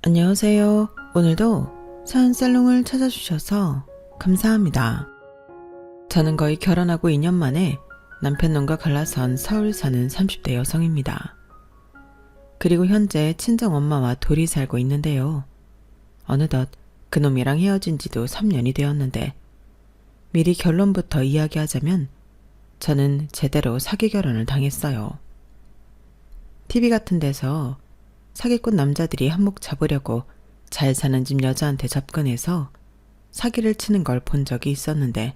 안녕하세요. 오늘도 사연살롱을 찾아주셔서 감사합니다. 저는 거의 결혼하고 2년 만에 남편놈과 갈라선 서울 사는 30대 여성입니다. 그리고 현재 친정엄마와 둘이 살고 있는데요. 어느덧 그놈이랑 헤어진 지도 3년이 되었는데 미리 결론부터 이야기하자면 저는 제대로 사기 결혼을 당했어요. TV 같은 데서 사기꾼 남자들이 한몫 잡으려고 잘 사는 집 여자한테 접근해서 사기를 치는 걸 본 적이 있었는데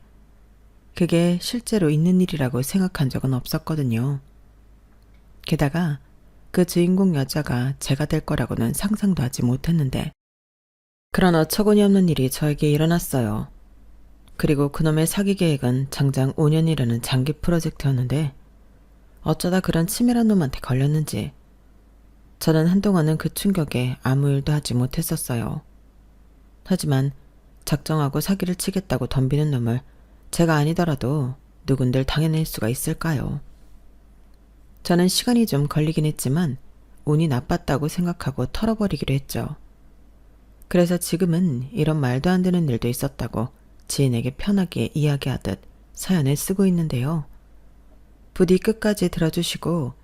그게 실제로 있는 일이라고 생각한 적은 없었거든요. 게다가 그 주인공 여자가 제가 될 거라고는 상상도 하지 못했는데 그런 어처구니 없는 일이 저에게 일어났어요. 그리고 그놈의 사기 계획은 장장 5년이라는 장기 프로젝트였는데 어쩌다 그런 치밀한 놈한테 걸렸는지 저는 한동안은 그 충격에 아무 일도 하지 못했었어요. 하지만 작정하고 사기를 치겠다고 덤비는 놈을 제가 아니더라도 누군들 당해낼 수가 있을까요? 저는 시간이 좀 걸리긴 했지만 운이 나빴다고 생각하고 털어버리기로 했죠. 그래서 지금은 이런 말도 안 되는 일도 있었다고 지인에게 편하게 이야기하듯 사연을 쓰고 있는데요. 부디 끝까지 들어주시고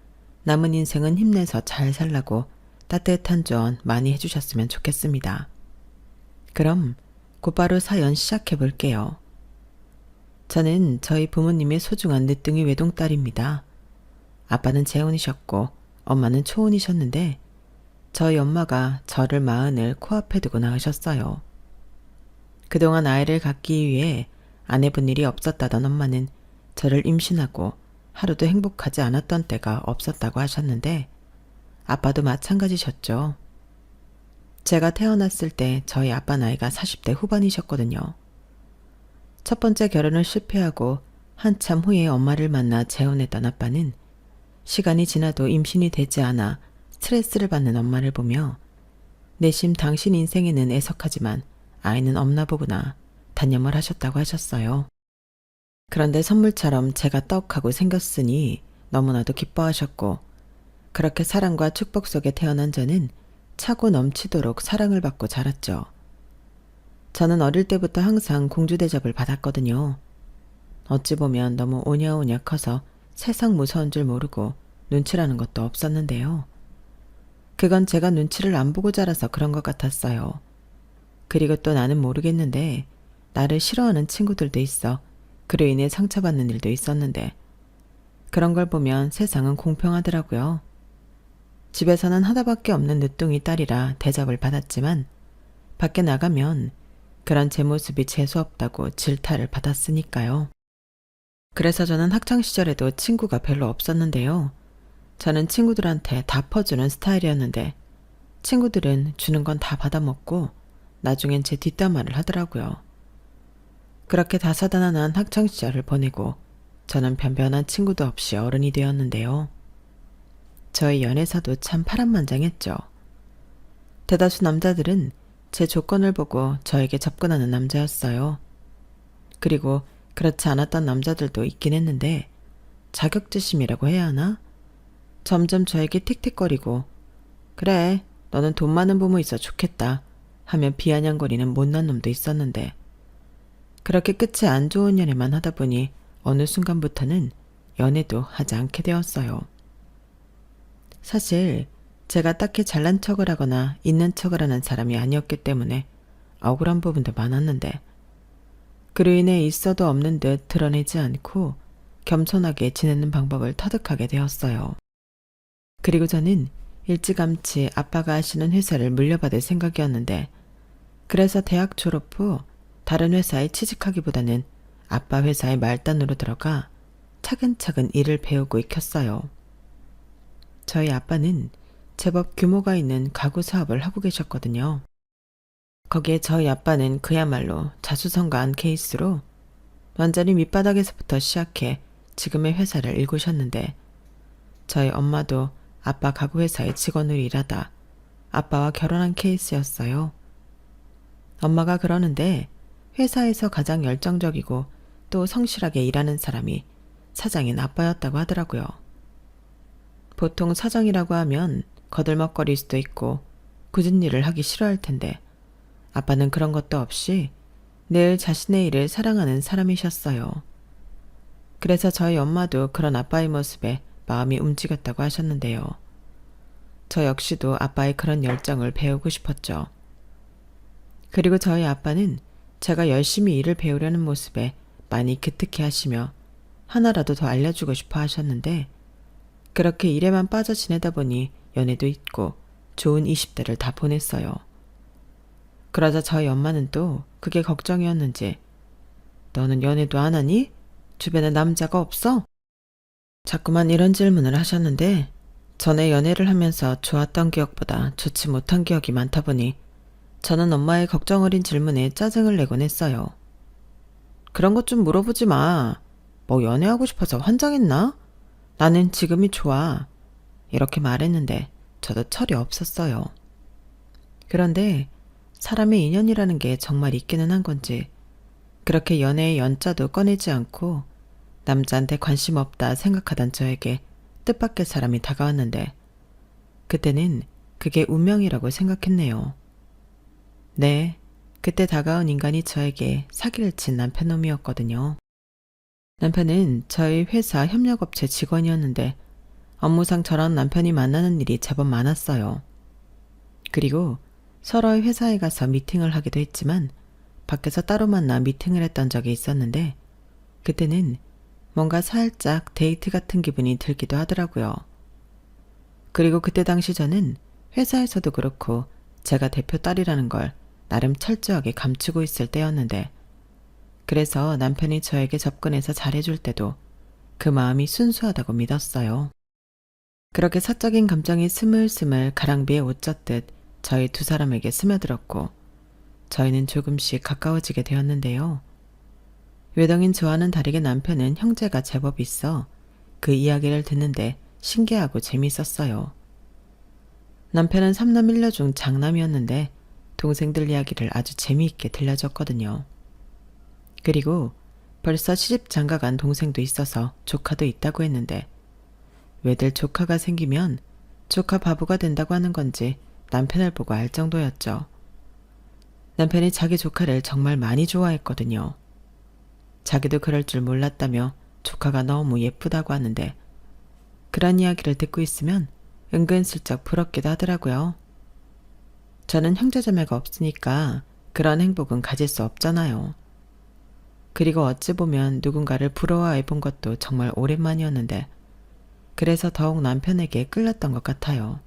남은 인생은 힘내서 잘 살라고 따뜻한 조언 많이 해주셨으면 좋겠습니다. 그럼 곧바로 사연 시작해 볼게요. 저는 저희 부모님의 소중한 늦둥이 외동딸입니다. 아빠는 재혼이셨고 엄마는 초혼이셨는데 저희 엄마가 저를 마흔을 코앞에 두고 낳으셨어요. 그동안 아이를 갖기 위해 안 해본 일이 없었다던 엄마는 저를 임신하고 하루도 행복하지 않았던 때가 없었다고 하셨는데 아빠도 마찬가지셨죠. 제가 태어났을 때 저희 아빠 나이가 40대 후반이셨거든요. 첫 번째 결혼을 실패하고 한참 후에 엄마를 만나 재혼했던 아빠는 시간이 지나도 임신이 되지 않아 스트레스를 받는 엄마를 보며 내심 당신 인생에는 애석하지만 아이는 없나 보구나 단념을 하셨다고 하셨어요. 그런데 선물처럼 제가 떡하고 생겼으니 너무나도 기뻐하셨고 그렇게 사랑과 축복 속에 태어난 저는 차고 넘치도록 사랑을 받고 자랐죠. 저는 어릴 때부터 항상 공주 대접을 받았거든요. 어찌 보면 너무 오냐오냐 커서 세상 무서운 줄 모르고 눈치라는 것도 없었는데요. 그건 제가 눈치를 안 보고 자라서 그런 것 같았어요. 그리고 또 나는 모르겠는데 나를 싫어하는 친구들도 있어 그로 인해 상처받는 일도 있었는데 그런 걸 보면 세상은 공평하더라고요. 집에서는 하나밖에 없는 늦둥이 딸이라 대접을 받았지만 밖에 나가면 그런 제 모습이 재수없다고 질타를 받았으니까요. 그래서 저는 학창시절에도 친구가 별로 없었는데요. 저는 친구들한테 다 퍼주는 스타일이었는데 친구들은 주는 건 다 받아먹고 나중엔 제 뒷담화를 하더라고요. 그렇게 다사다난한 학창시절을 보내고 저는 변변한 친구도 없이 어른이 되었는데요. 저의 연애사도 참 파란만장했죠. 대다수 남자들은 제 조건을 보고 저에게 접근하는 남자였어요. 그리고 그렇지 않았던 남자들도 있긴 했는데 자격지심이라고 해야 하나? 점점 저에게 틱틱거리고 그래 너는 돈 많은 부모 있어 좋겠다 하며 비아냥거리는 못난 놈도 있었는데 그렇게 끝이 안 좋은 연애만 하다 보니 어느 순간부터는 연애도 하지 않게 되었어요. 사실 제가 딱히 잘난 척을 하거나 있는 척을 하는 사람이 아니었기 때문에 억울한 부분도 많았는데 그로 인해 있어도 없는 듯 드러내지 않고 겸손하게 지내는 방법을 터득하게 되었어요. 그리고 저는 일찌감치 아빠가 하시는 회사를 물려받을 생각이었는데 그래서 대학 졸업 후 다른 회사에 취직하기보다는 아빠 회사에 말단으로 들어가 차근차근 일을 배우고 익혔어요. 저희 아빠는 제법 규모가 있는 가구 사업을 하고 계셨거든요. 거기에 저희 아빠는 그야말로 자수성가한 케이스로 완전히 밑바닥에서부터 시작해 지금의 회사를 일구셨는데 저희 엄마도 아빠 가구 회사의 직원으로 일하다 아빠와 결혼한 케이스였어요. 엄마가 그러는데 회사에서 가장 열정적이고 또 성실하게 일하는 사람이 사장인 아빠였다고 하더라고요. 보통 사장이라고 하면 거들먹거릴 수도 있고 굳은 일을 하기 싫어할 텐데 아빠는 그런 것도 없이 늘 자신의 일을 사랑하는 사람이셨어요. 그래서 저희 엄마도 그런 아빠의 모습에 마음이 움직였다고 하셨는데요. 저 역시도 아빠의 그런 열정을 배우고 싶었죠. 그리고 저희 아빠는 제가 열심히 일을 배우려는 모습에 많이 기특해 하시며 하나라도 더 알려주고 싶어 하셨는데 그렇게 일에만 빠져 지내다 보니 연애도 있고 좋은 20대를 다 보냈어요. 그러자 저희 엄마는 또 그게 걱정이었는지 너는 연애도 안 하니? 주변에 남자가 없어? 자꾸만 이런 질문을 하셨는데 전에 연애를 하면서 좋았던 기억보다 좋지 못한 기억이 많다 보니 저는 엄마의 걱정 어린 질문에 짜증을 내곤 했어요. 그런 것 좀 물어보지 마. 뭐 연애하고 싶어서 환장했나? 나는 지금이 좋아. 이렇게 말했는데 저도 철이 없었어요. 그런데 사람의 인연이라는 게 정말 있기는 한 건지 그렇게 연애의 연자도 꺼내지 않고 남자한테 관심 없다 생각하던 저에게 뜻밖의 사람이 다가왔는데 그때는 그게 운명이라고 생각했네요. 네, 그때 다가온 인간이 저에게 사기를 친 남편놈이었거든요. 남편은 저희 회사 협력업체 직원이었는데 업무상 저랑 남편이 만나는 일이 제법 많았어요. 그리고 서로의 회사에 가서 미팅을 하기도 했지만 밖에서 따로 만나 미팅을 했던 적이 있었는데 그때는 뭔가 살짝 데이트 같은 기분이 들기도 하더라고요. 그리고 그때 당시 저는 회사에서도 그렇고 제가 대표 딸이라는 걸 나름 철저하게 감추고 있을 때였는데 그래서 남편이 저에게 접근해서 잘해줄 때도 그 마음이 순수하다고 믿었어요. 그렇게 사적인 감정이 스물스물 가랑비에 옷 젖듯 저희 두 사람에게 스며들었고 저희는 조금씩 가까워지게 되었는데요. 외동인 저와는 다르게 남편은 형제가 제법 있어 그 이야기를 듣는데 신기하고 재미있었어요. 남편은 3남 1녀 중 장남이었는데 동생들 이야기를 아주 재미있게 들려줬거든요. 그리고 벌써 시집 장가간 동생도 있어서 조카도 있다고 했는데 왜들 조카가 생기면 조카 바보가 된다고 하는 건지 남편을 보고 알 정도였죠. 남편이 자기 조카를 정말 많이 좋아했거든요. 자기도 그럴 줄 몰랐다며 조카가 너무 예쁘다고 하는데 그런 이야기를 듣고 있으면 은근슬쩍 부럽기도 하더라고요. 저는 형제자매가 없으니까 그런 행복은 가질 수 없잖아요. 그리고 어찌 보면 누군가를 부러워해 본 것도 정말 오랜만이었는데 그래서 더욱 남편에게 끌렸던 것 같아요.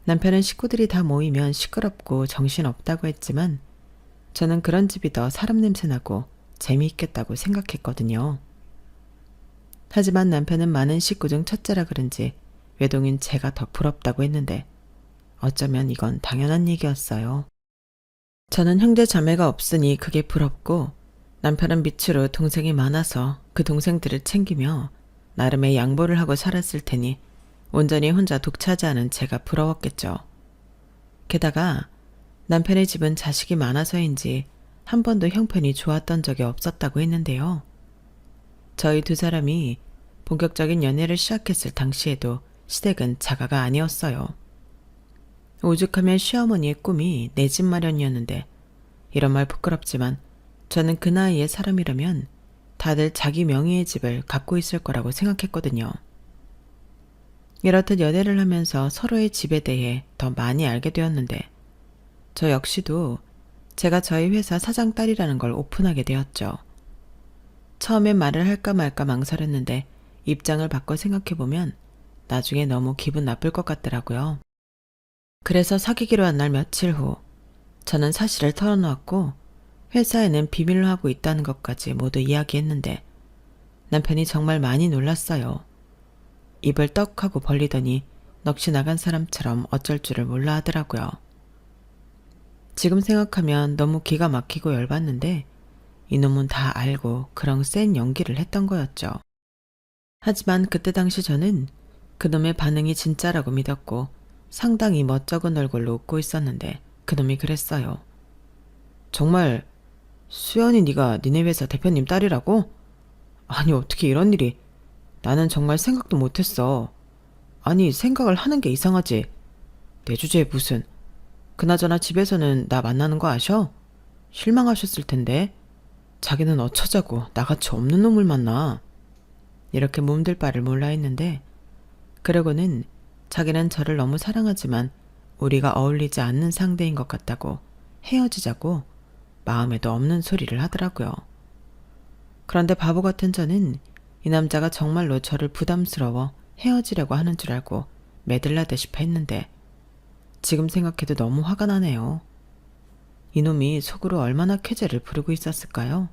남편은 식구들이 다 모이면 시끄럽고 정신없다고 했지만 저는 그런 집이 더 사람 냄새나고 재미있겠다고 생각했거든요. 하지만 남편은 많은 식구 중 첫째라 그런지 외동인 제가 더 부럽다고 했는데 어쩌면 이건 당연한 얘기였어요. 저는 형제 자매가 없으니 그게 부럽고 남편은 밑으로 동생이 많아서 그 동생들을 챙기며 나름의 양보를 하고 살았을 테니 온전히 혼자 독차지하는 제가 부러웠겠죠. 게다가 남편의 집은 자식이 많아서인지 한 번도 형편이 좋았던 적이 없었다고 했는데요. 저희 두 사람이 본격적인 연애를 시작했을 당시에도 시댁은 자가가 아니었어요. 오죽하면 시어머니의 꿈이 내 집 마련이었는데 이런 말 부끄럽지만 저는 그 나이의 사람이라면 다들 자기 명의의 집을 갖고 있을 거라고 생각했거든요. 이렇듯 연애를 하면서 서로의 집에 대해 더 많이 알게 되었는데 저 역시도 제가 저희 회사 사장 딸이라는 걸 오픈하게 되었죠. 처음엔 말을 할까 말까 망설였는데 입장을 바꿔 생각해보면 나중에 너무 기분 나쁠 것 같더라고요. 그래서 사귀기로 한 날 며칠 후 저는 사실을 털어놓았고 회사에는 비밀로 하고 있다는 것까지 모두 이야기했는데 남편이 정말 많이 놀랐어요. 입을 떡 하고 벌리더니 넋이 나간 사람처럼 어쩔 줄을 몰라 하더라고요. 지금 생각하면 너무 기가 막히고 열받는데 이놈은 다 알고 그런 센 연기를 했던 거였죠. 하지만 그때 당시 저는 그놈의 반응이 진짜라고 믿었고 상당히 멋쩍은 얼굴로 웃고 있었는데 그놈이 그랬어요. 정말 수연이 네가 니네 회사 대표님 딸이라고? 아니 어떻게 이런 일이. 나는 정말 생각도 못했어. 아니 생각을 하는 게 이상하지. 내 주제에 무슨. 그나저나 집에서는 나 만나는 거 아셔? 실망하셨을 텐데. 자기는 어쩌자고 나같이 없는 놈을 만나. 이렇게 몸둘 바를 몰라 했는데, 그러고는 자기는 저를 너무 사랑하지만 우리가 어울리지 않는 상대인 것 같다고 헤어지자고 마음에도 없는 소리를 하더라고요. 그런데 바보 같은 저는 이 남자가 정말로 저를 부담스러워 헤어지려고 하는 줄 알고 매들라대싶어 했는데, 지금 생각해도 너무 화가 나네요. 이놈이 속으로 얼마나 쾌재를 부르고 있었을까요?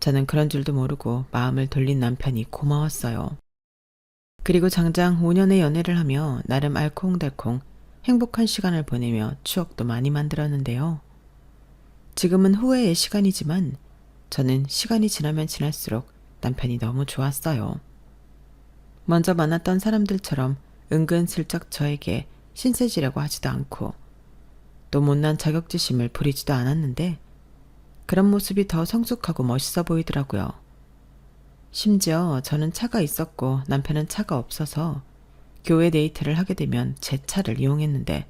저는 그런 줄도 모르고 마음을 돌린 남편이 고마웠어요. 그리고 장장 5년의 연애를 하며 나름 알콩달콩 행복한 시간을 보내며 추억도 많이 만들었는데요. 지금은 후회의 시간이지만 저는 시간이 지나면 지날수록 남편이 너무 좋았어요. 먼저 만났던 사람들처럼 은근슬쩍 저에게 신세지려고 하지도 않고 또 못난 자격지심을 부리지도 않았는데, 그런 모습이 더 성숙하고 멋있어 보이더라고요. 심지어 저는 차가 있었고 남편은 차가 없어서 교회 데이트를 하게 되면 제 차를 이용했는데,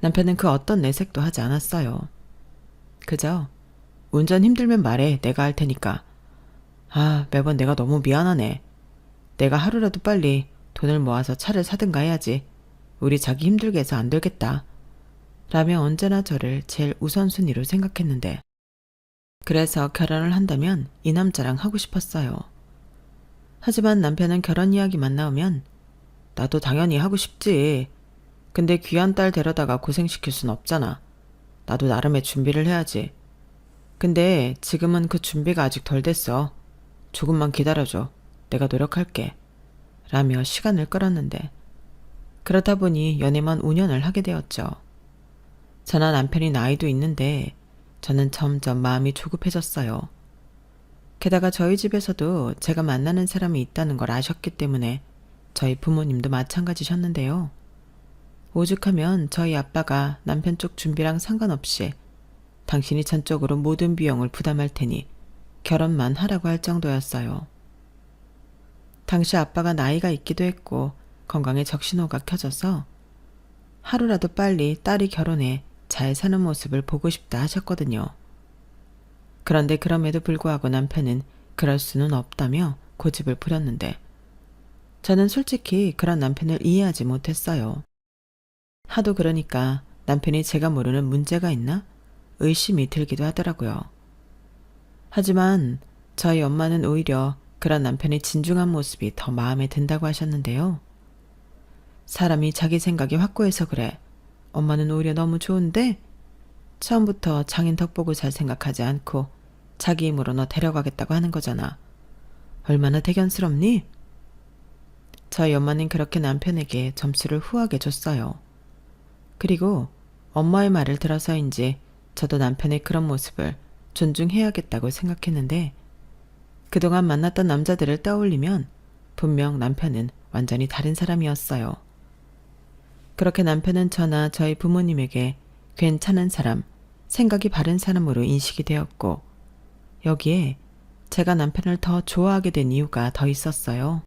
남편은 그 어떤 내색도 하지 않았어요. 그저 운전 힘들면 말해, 내가 할 테니까. 아, 매번 내가 너무 미안하네. 내가 하루라도 빨리 돈을 모아서 차를 사든가 해야지. 우리 자기 힘들게 해서 안 되겠다. 라며 언제나 저를 제일 우선순위로 생각했는데, 그래서 결혼을 한다면 이 남자랑 하고 싶었어요. 하지만 남편은 결혼 이야기만 나오면 나도 당연히 하고 싶지. 근데 귀한 딸 데려다가 고생시킬 순 없잖아. 나도 나름의 준비를 해야지. 근데 지금은 그 준비가 아직 덜 됐어. 조금만 기다려줘. 내가 노력할게. 라며 시간을 끌었는데, 그러다 보니 연애만 5년을 하게 되었죠. 저나 남편이 나이도 있는데 저는 점점 마음이 조급해졌어요. 게다가 저희 집에서도 제가 만나는 사람이 있다는 걸 아셨기 때문에 저희 부모님도 마찬가지셨는데요. 오죽하면 저희 아빠가 남편 쪽 준비랑 상관없이 당신이 전적으로 모든 비용을 부담할 테니 결혼만 하라고 할 정도였어요. 당시 아빠가 나이가 있기도 했고 건강에 적신호가 켜져서 하루라도 빨리 딸이 결혼해 잘 사는 모습을 보고 싶다 하셨거든요. 그런데 그럼에도 불구하고 남편은 그럴 수는 없다며 고집을 부렸는데, 저는 솔직히 그런 남편을 이해하지 못했어요. 하도 그러니까 남편이 제가 모르는 문제가 있나 의심이 들기도 하더라고요. 하지만 저희 엄마는 오히려 그런 남편의 진중한 모습이 더 마음에 든다고 하셨는데요. 사람이 자기 생각이 확고해서 그래. 엄마는 오히려 너무 좋은데? 처음부터 장인 덕 보고 잘 생각하지 않고 자기 힘으로 너 데려가겠다고 하는 거잖아. 얼마나 대견스럽니? 저희 엄마는 그렇게 남편에게 점수를 후하게 줬어요. 그리고 엄마의 말을 들어서인지 저도 남편의 그런 모습을 존중해야겠다고 생각했는데, 그동안 만났던 남자들을 떠올리면 분명 남편은 완전히 다른 사람이었어요. 그렇게 남편은 저나 저희 부모님에게 괜찮은 사람, 생각이 바른 사람으로 인식이 되었고, 여기에 제가 남편을 더 좋아하게 된 이유가 더 있었어요.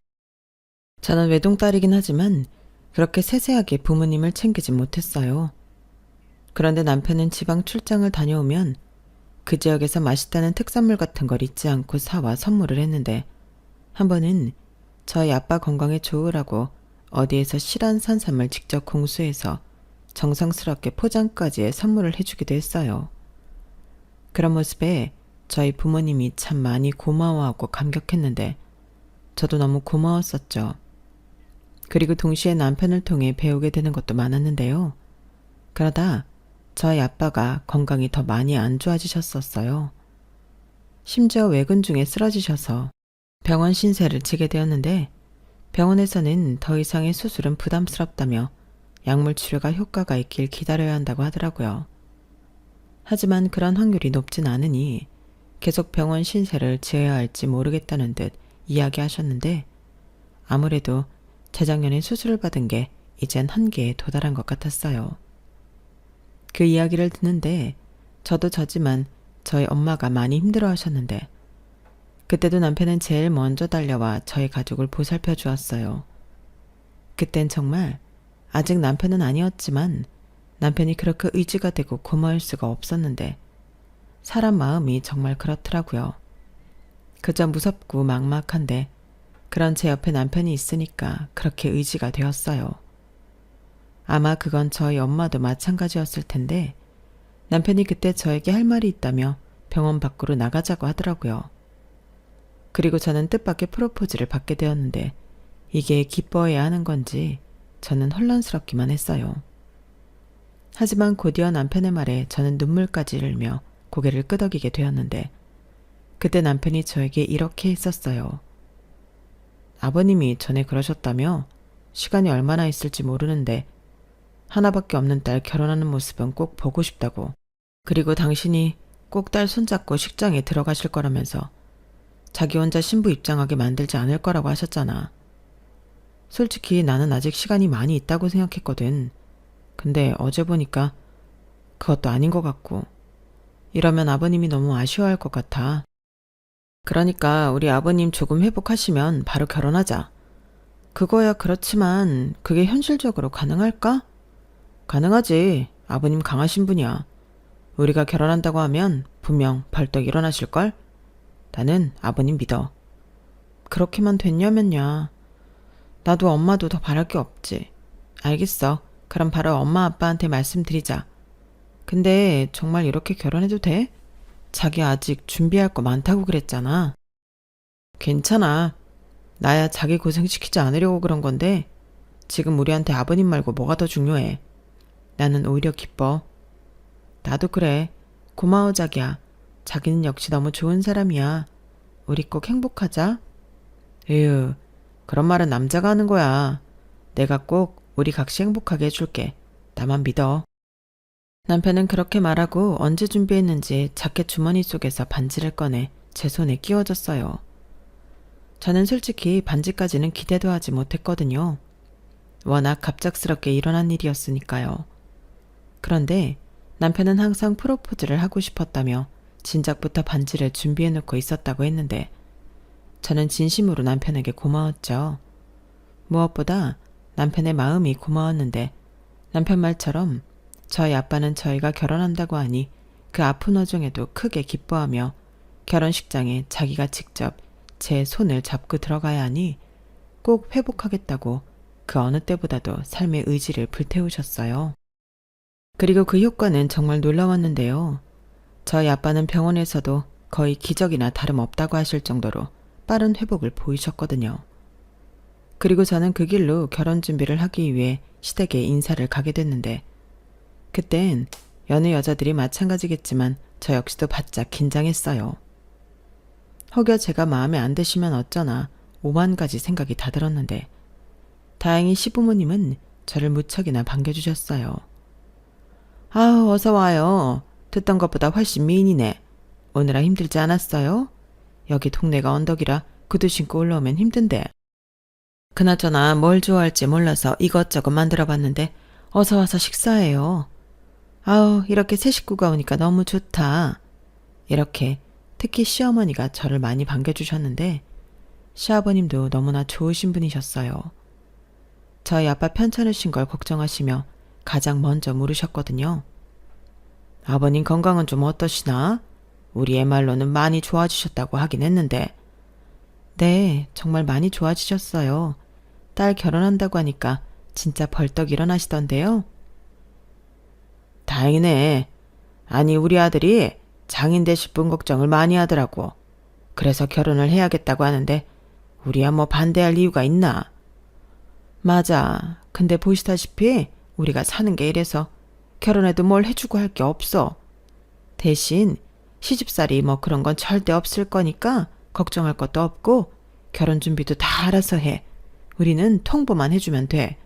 저는 외동딸이긴 하지만 그렇게 세세하게 부모님을 챙기지 못했어요. 그런데 남편은 지방 출장을 다녀오면 그 지역에서 맛있다는 특산물 같은 걸 잊지 않고 사와 선물을 했는데, 한 번은 저희 아빠 건강에 좋으라고 어디에서 실한 산삼을 직접 공수해서 정성스럽게 포장까지 선물을 해주기도 했어요. 그런 모습에 저희 부모님이 참 많이 고마워하고 감격했는데 저도 너무 고마웠었죠. 그리고 동시에 남편을 통해 배우게 되는 것도 많았는데요. 그러다 저희 아빠가 건강이 더 많이 안 좋아지셨었어요. 심지어 외근 중에 쓰러지셔서 병원 신세를 지게 되었는데, 병원에서는 더 이상의 수술은 부담스럽다며 약물 치료가 효과가 있길 기다려야 한다고 하더라고요. 하지만 그런 확률이 높진 않으니 계속 병원 신세를 지어야 할지 모르겠다는 듯 이야기하셨는데, 아무래도 재작년에 수술을 받은 게 이젠 한계에 도달한 것 같았어요. 그 이야기를 듣는데 저도 저지만 저희 엄마가 많이 힘들어 하셨는데, 그때도 남편은 제일 먼저 달려와 저희 가족을 보살펴 주었어요. 그땐 정말 아직 남편은 아니었지만 남편이 그렇게 의지가 되고 고마울 수가 없었는데 사람 마음이 정말 그렇더라고요. 그저 무섭고 막막한데 그런 제 옆에 남편이 있으니까 그렇게 의지가 되었어요. 아마 그건 저희 엄마도 마찬가지였을 텐데 남편이 그때 저에게 할 말이 있다며 병원 밖으로 나가자고 하더라고요. 그리고 저는 뜻밖의 프로포즈를 받게 되었는데 이게 기뻐해야 하는 건지 저는 혼란스럽기만 했어요. 하지만 곧이어 남편의 말에 저는 눈물까지 흘며 고개를 끄덕이게 되었는데 그때 남편이 저에게 이렇게 했었어요. 아버님이 전에 그러셨다며 시간이 얼마나 있을지 모르는데 하나밖에 없는 딸 결혼하는 모습은 꼭 보고 싶다고. 그리고 당신이 꼭 딸 손잡고 식장에 들어가실 거라면서 자기 혼자 신부 입장하게 만들지 않을 거라고 하셨잖아. 솔직히 나는 아직 시간이 많이 있다고 생각했거든. 근데 어제 보니까 그것도 아닌 것 같고 이러면 아버님이 너무 아쉬워할 것 같아. 그러니까 우리 아버님 조금 회복하시면 바로 결혼하자. 그거야 그렇지만 그게 현실적으로 가능할까? 가능하지. 아버님 강하신 분이야. 우리가 결혼한다고 하면 분명 벌떡 일어나실걸? 나는 아버님 믿어. 그렇게만 됐냐면야. 나도 엄마도 더 바랄 게 없지. 알겠어. 그럼 바로 엄마 아빠한테 말씀드리자. 근데 정말 이렇게 결혼해도 돼? 자기 아직 준비할 거 많다고 그랬잖아. 괜찮아. 나야 자기 고생시키지 않으려고 그런 건데 지금 우리한테 아버님 말고 뭐가 더 중요해. 나는 오히려 기뻐. 나도 그래. 고마워 자기야. 자기는 역시 너무 좋은 사람이야. 우리 꼭 행복하자. 에휴, 그런 말은 남자가 하는 거야. 내가 꼭 우리 각시 행복하게 해줄게. 나만 믿어. 남편은 그렇게 말하고 언제 준비했는지 자켓 주머니 속에서 반지를 꺼내 제 손에 끼워줬어요. 저는 솔직히 반지까지는 기대도 하지 못했거든요. 워낙 갑작스럽게 일어난 일이었으니까요. 그런데 남편은 항상 프로포즈를 하고 싶었다며 진작부터 반지를 준비해놓고 있었다고 했는데 저는 진심으로 남편에게 고마웠죠. 무엇보다 남편의 마음이 고마웠는데 남편 말처럼 저희 아빠는 저희가 결혼한다고 하니 그 아픈 와중에도 크게 기뻐하며 결혼식장에 자기가 직접 제 손을 잡고 들어가야 하니 꼭 회복하겠다고 그 어느 때보다도 삶의 의지를 불태우셨어요. 그리고 그 효과는 정말 놀라웠는데요. 저희 아빠는 병원에서도 거의 기적이나 다름없다고 하실 정도로 빠른 회복을 보이셨거든요. 그리고 저는 그 길로 결혼 준비를 하기 위해 시댁에 인사를 가게 됐는데 그땐 여느 여자들이 마찬가지겠지만 저 역시도 바짝 긴장했어요. 혹여 제가 마음에 안 드시면 어쩌나 오만 가지 생각이 다 들었는데 다행히 시부모님은 저를 무척이나 반겨주셨어요. 아우 어서 와요. 듣던 것보다 훨씬 미인이네. 오느라 힘들지 않았어요? 여기 동네가 언덕이라 구두 신고 올라오면 힘든데. 그나저나 뭘 좋아할지 몰라서 이것저것 만들어봤는데 어서 와서 식사해요. 아우 이렇게 새 식구가 오니까 너무 좋다. 이렇게 특히 시어머니가 저를 많이 반겨주셨는데 시아버님도 너무나 좋으신 분이셨어요. 저희 아빠 편찮으신 걸 걱정하시며 가장 먼저 물으셨거든요. 아버님 건강은 좀 어떠시나? 우리 애 말로는 많이 좋아지셨다고 하긴 했는데. 네, 정말 많이 좋아지셨어요. 딸 결혼한다고 하니까 진짜 벌떡 일어나시던데요. 다행이네. 아니 우리 아들이 장인 되실 분 걱정을 많이 하더라고. 그래서 결혼을 해야겠다고 하는데 우리야 뭐 반대할 이유가 있나? 맞아. 근데 보시다시피 우리가 사는 게 이래서 결혼해도 뭘 해주고 할 게 없어. 대신 시집살이 뭐 그런 건 절대 없을 거니까 걱정할 것도 없고 결혼 준비도 다 알아서 해. 우리는 통보만 해주면 돼.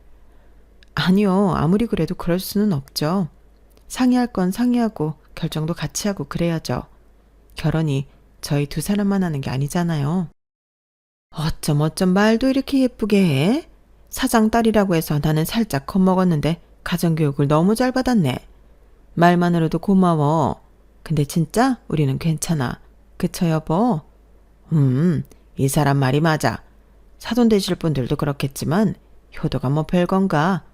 아니요. 아무리 그래도 그럴 수는 없죠. 상의할 건 상의하고 결정도 같이 하고 그래야죠. 결혼이 저희 두 사람만 하는 게 아니잖아요. 어쩜 말도 이렇게 예쁘게 해? 사장 딸이라고 해서 나는 살짝 겁먹었는데 가정교육을 너무 잘 받았네. 말만으로도 고마워. 근데 진짜 우리는 괜찮아. 그쵸 여보? 이 사람 말이 맞아. 사돈 되실 분들도 그렇겠지만 효도가 뭐 별건가.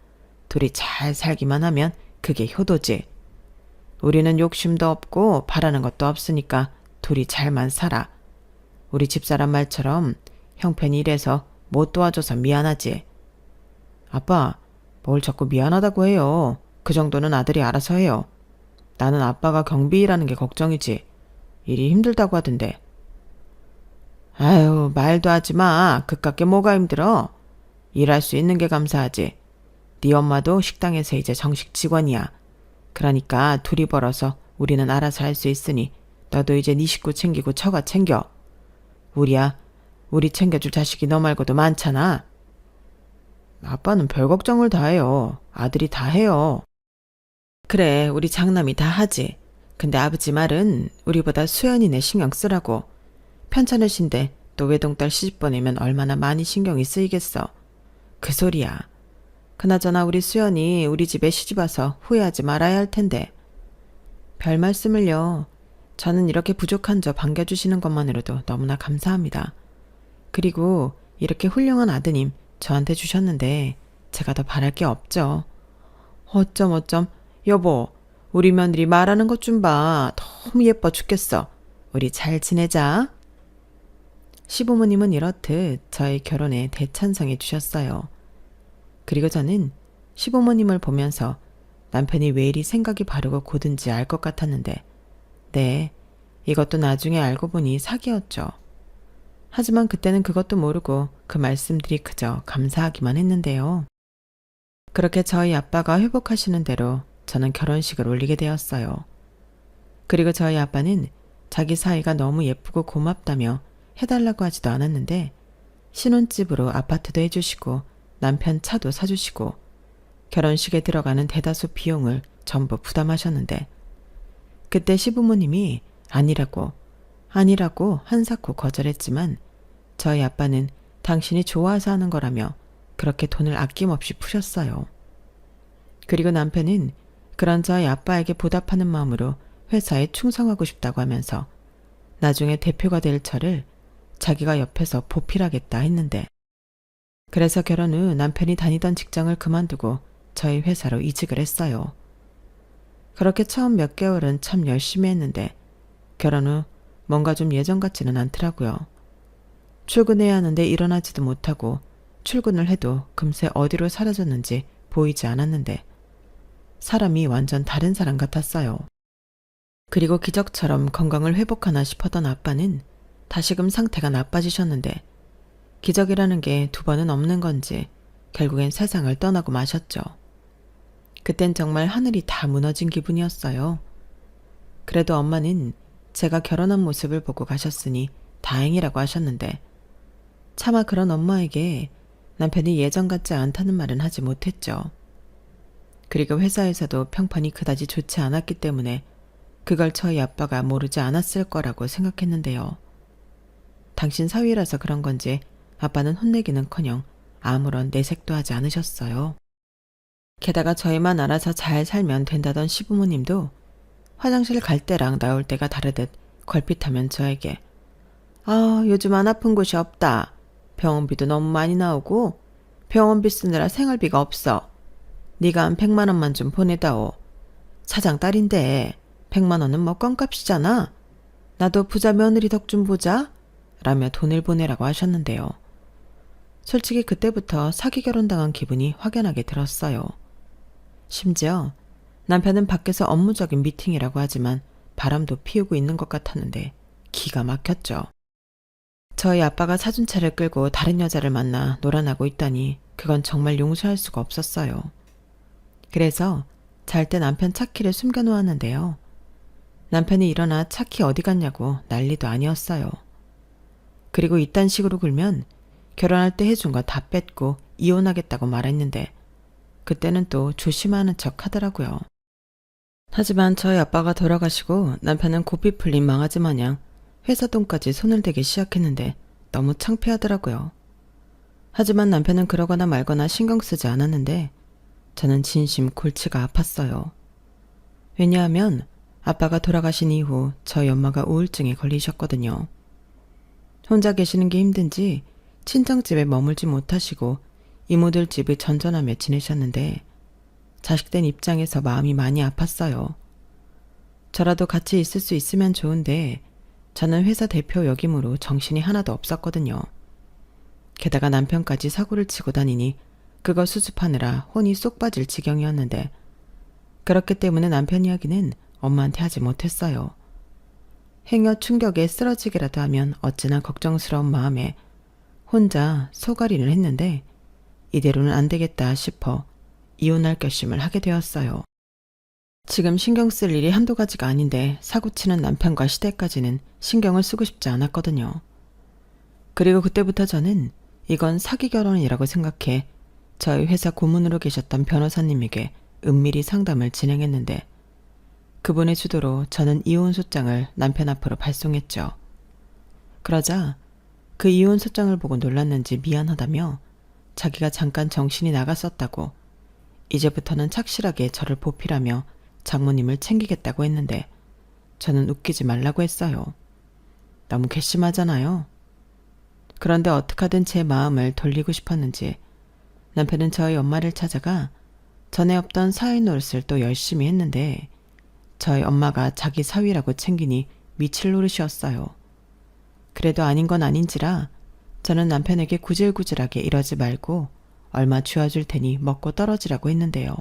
둘이 잘 살기만 하면 그게 효도지. 우리는 욕심도 없고 바라는 것도 없으니까 둘이 잘만 살아. 우리 집사람 말처럼 형편이 이래서 못 도와줘서 미안하지. 아빠, 뭘 자꾸 미안하다고 해요. 그 정도는 아들이 알아서 해요. 나는 아빠가 경비 일하는 게 걱정이지. 일이 힘들다고 하던데. 아유, 말도 하지 마. 그깟게 뭐가 힘들어. 일할 수 있는 게 감사하지. 네 엄마도 식당에서 이제 정식 직원이야. 그러니까 둘이 벌어서 우리는 알아서 할 수 있으니 너도 이제 네 식구 챙기고 처가 챙겨. 우리야, 우리 챙겨줄 자식이 너 말고도 많잖아. 아빠는 별 걱정을 다 해요. 아들이 다 해요. 그래, 우리 장남이 다 하지. 근데 아버지 말은 우리보다 수연이네 신경 쓰라고. 편찮으신데 또 외동딸 시집 보내면 얼마나 많이 신경이 쓰이겠어. 그 소리야. 그나저나 우리 수연이 우리 집에 시집 와서 후회하지 말아야 할 텐데. 별 말씀을요. 저는 이렇게 부족한 저 반겨주시는 것만으로도 너무나 감사합니다. 그리고 이렇게 훌륭한 아드님 저한테 주셨는데 제가 더 바랄 게 없죠. 어쩜 여보, 우리 며느리 말하는 것 좀 봐. 너무 예뻐 죽겠어. 우리 잘 지내자. 시부모님은 이렇듯 저의 결혼에 대찬성해 주셨어요. 그리고 저는 시부모님을 보면서 남편이 왜 이리 생각이 바르고 고든지 알 것 같았는데, 네, 이것도 나중에 알고 보니 사기였죠. 하지만 그때는 그것도 모르고 그 말씀들이 그저 감사하기만 했는데요. 그렇게 저희 아빠가 회복하시는 대로 저는 결혼식을 올리게 되었어요. 그리고 저희 아빠는 자기 사이가 너무 예쁘고 고맙다며 해달라고 하지도 않았는데 신혼집으로 아파트도 해주시고 남편 차도 사주시고 결혼식에 들어가는 대다수 비용을 전부 부담하셨는데 그때 시부모님이 아니라고 한사코 거절했지만 저희 아빠는 당신이 좋아서 하는 거라며 그렇게 돈을 아낌없이 푸셨어요. 그리고 남편은 그런 저희 아빠에게 보답하는 마음으로 회사에 충성하고 싶다고 하면서 나중에 대표가 될 저를 자기가 옆에서 보필하겠다 했는데 그래서 결혼 후 남편이 다니던 직장을 그만두고 저희 회사로 이직을 했어요. 그렇게 처음 몇 개월은 참 열심히 했는데 결혼 후 뭔가 좀 예전 같지는 않더라고요. 출근해야 하는데 일어나지도 못하고 출근을 해도 금세 어디로 사라졌는지 보이지 않았는데 사람이 완전 다른 사람 같았어요. 그리고 기적처럼 건강을 회복하나 싶었던 아빠는 다시금 상태가 나빠지셨는데 기적이라는 게 두 번은 없는 건지 결국엔 세상을 떠나고 마셨죠. 그땐 정말 하늘이 다 무너진 기분이었어요. 그래도 엄마는 제가 결혼한 모습을 보고 가셨으니 다행이라고 하셨는데 차마 그런 엄마에게 남편이 예전 같지 않다는 말은 하지 못했죠. 그리고 회사에서도 평판이 그다지 좋지 않았기 때문에 그걸 저희 아빠가 모르지 않았을 거라고 생각했는데요. 당신 사위라서 그런 건지 아빠는 혼내기는커녕 아무런 내색도 하지 않으셨어요. 게다가 저희만 알아서 잘 살면 된다던 시부모님도 화장실 갈 때랑 나올 때가 다르듯 걸핏하면 저에게 요즘 안 아픈 곳이 없다. 병원비도 너무 많이 나오고 병원비 쓰느라 생활비가 없어. 네가 한 100만 원만 좀 보내다오. 사장 딸인데 100만 원은 뭐 껌값이잖아. 나도 부자 며느리 덕 좀 보자. 라며 돈을 보내라고 하셨는데요. 솔직히 그때부터 사기 결혼당한 기분이 확연하게 들었어요. 심지어 남편은 밖에서 업무적인 미팅이라고 하지만 바람도 피우고 있는 것 같았는데 기가 막혔죠. 저희 아빠가 사준 차를 끌고 다른 여자를 만나 놀아나고 있다니 그건 정말 용서할 수가 없었어요. 그래서 잘 때 남편 차키를 숨겨놓았는데요. 남편이 일어나 차키 어디 갔냐고 난리도 아니었어요. 그리고 이딴 식으로 굴면 결혼할 때 해준 거 다 뺐고 이혼하겠다고 말했는데 그때는 또 조심하는 척 하더라고요. 하지만 저희 아빠가 돌아가시고 남편은 고삐 풀린 망아지 마냥 회사 돈까지 손을 대기 시작했는데 너무 창피하더라고요. 하지만 남편은 그러거나 말거나 신경 쓰지 않았는데 저는 진심 골치가 아팠어요. 왜냐하면 아빠가 돌아가신 이후 저희 엄마가 우울증에 걸리셨거든요. 혼자 계시는 게 힘든지 친정집에 머물지 못하시고 이모들 집을 전전하며 지내셨는데 자식된 입장에서 마음이 많이 아팠어요. 저라도 같이 있을 수 있으면 좋은데 저는 회사 대표 역임으로 정신이 하나도 없었거든요. 게다가 남편까지 사고를 치고 다니니 그거 수습하느라 혼이 쏙 빠질 지경이었는데 그렇기 때문에 남편 이야기는 엄마한테 하지 못했어요. 행여 충격에 쓰러지기라도 하면 어찌나 걱정스러운 마음에 혼자 소가리를 했는데 이대로는 안 되겠다 싶어 이혼할 결심을 하게 되었어요. 지금 신경 쓸 일이 한두 가지가 아닌데 사고치는 남편과 시댁까지는 신경을 쓰고 싶지 않았거든요. 그리고 그때부터 저는 이건 사기 결혼이라고 생각해 저희 회사 고문으로 계셨던 변호사님에게 은밀히 상담을 진행했는데 그분의 주도로 저는 이혼 소장을 남편 앞으로 발송했죠. 그러자 그 이혼 소장을 보고 놀랐는지 미안하다며 자기가 잠깐 정신이 나갔었다고 이제부터는 착실하게 저를 보필하며 장모님을 챙기겠다고 했는데 저는 웃기지 말라고 했어요. 너무 괘씸하잖아요. 그런데 어떡하든 제 마음을 돌리고 싶었는지 남편은 저희 엄마를 찾아가 전에 없던 사위 노릇을 또 열심히 했는데 저희 엄마가 자기 사위라고 챙기니 미칠 노릇이었어요. 그래도 아닌 건 아닌지라 저는 남편에게 구질구질하게 이러지 말고 얼마 쥐어줄 테니 먹고 떨어지라고 했는데요.